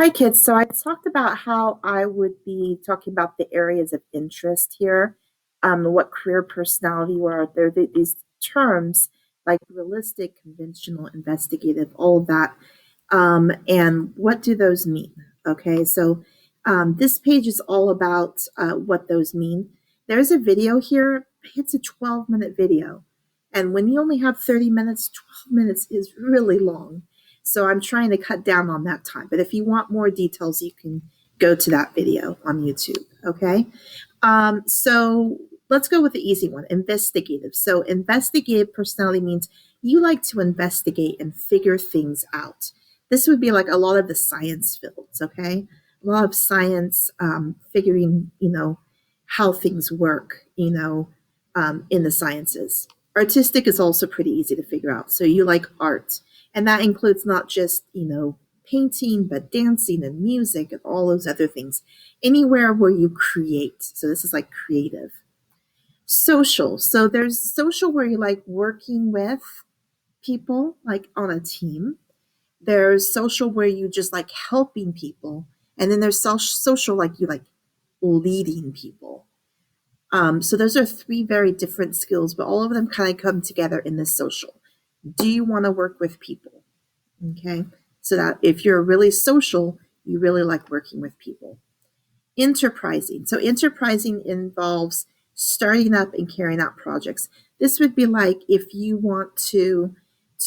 Hi, kids. So I talked about how I would be talking about the areas of interest here, what career personality were. There are these terms like realistic, conventional, investigative, all of that. And what do those mean? Okay, so this page is all about what those mean. There's a video here. It's a 12-minute video. And when you only have 30 minutes, 12 minutes is really long. So I'm trying to cut down on that time. But if you want more details, you can go to that video on YouTube. Okay. So let's go with the easy one, investigative. So investigative personality means you like to investigate and figure things out. This would be like a lot of the science fields. Okay. A lot of science, figuring, how things work, in the sciences. Artistic is also pretty easy to figure out. So you like art. And that includes not just, painting, but dancing and music and all those other things. Anywhere where you create. So this is like creative. Social. So there's social where you like working with people, like on a team. There's social where you just like helping people. And then there's social like you like leading people. So those are three very different skills, but all of them kind of come together in this social. Do you want to work with people? Okay. So that if you're really social, you really like working with people. Enterprising. So enterprising involves starting up and carrying out projects. This would be like if you want to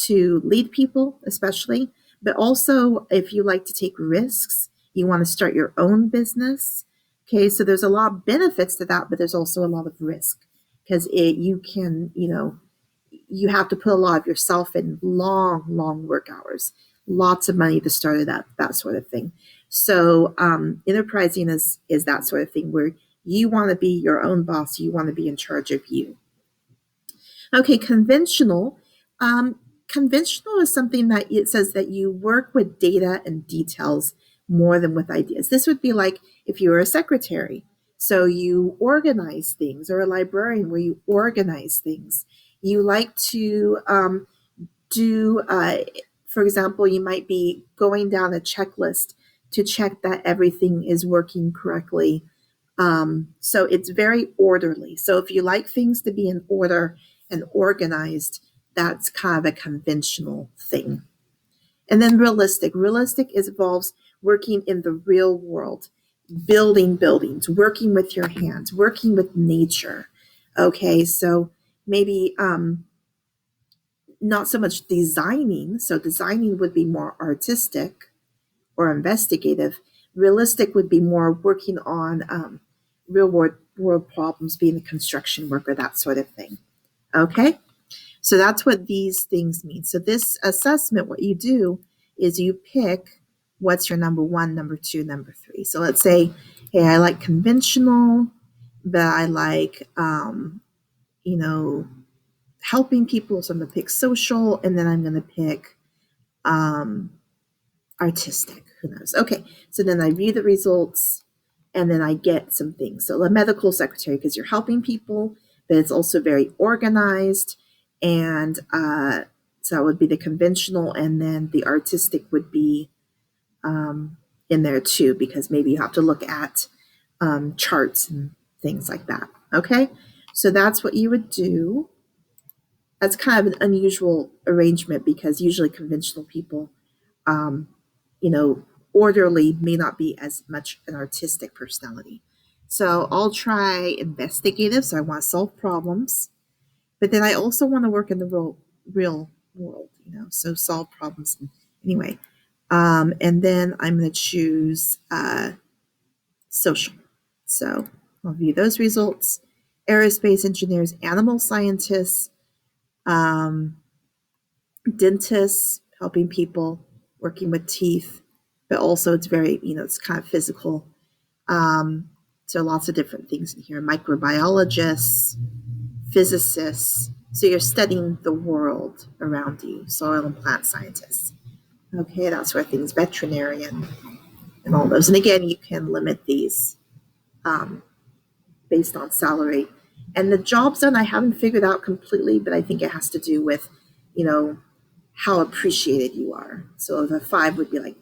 lead people, especially, but also if you like to take risks, you want to start your own business. Okay, so there's a lot of benefits to that, but there's also a lot of risk because you can, you have to put a lot of yourself in long work hours, lots of money to start it up, that sort of thing. So enterprising is that sort of thing where you want to be your own boss, you want to be in charge of you. Okay, conventional. Conventional is something that it says that you work with data and details more than with ideas. This would be like if you were a secretary. So you organize things, or a librarian where you organize things. You like to do, for example, you might be going down a checklist to check that everything is working correctly. So it's very orderly. So if you like things to be in order and organized, that's kind of a conventional thing. And then realistic. Realistic involves working in the real world, building buildings, working with your hands, working with nature. Okay, so maybe not so much designing. So designing would be more artistic or investigative. Realistic would be more working on real world problems, being a construction worker, that sort of thing. Okay, so that's what these things mean. So this assessment, what you do is you pick what's your number one, number two, number three. So let's say, hey, I like conventional, but I like, helping people. So I'm going to pick social, and then I'm going to pick artistic. Who knows? Okay, so then I read the results, and then I get some things. So a medical secretary, because you're helping people, but it's also very organized. And so that would be the conventional, and then the artistic would be in there too, because maybe you have to look at charts and things like that. Okay, so that's what you would do. That's kind of an unusual arrangement because usually conventional people, um, orderly may not be as much an artistic personality. So I'll try investigative. So I want to solve problems, but then I also want to work in the real world, so solve problems. Anyway, and then I'm going to choose social. So I'll view those results. Aerospace engineers, animal scientists, um, dentists, helping people, working with teeth, but also it's very, it's kind of physical. So lots of different things in here. Microbiologists, physicists. So you're studying the world around you, soil and plant scientists. Okay, that's where things, veterinarian, and all those. And again, you can limit these based on salary. And the job zone I haven't figured out completely, but I think it has to do with, how appreciated you are. So the 5 would be like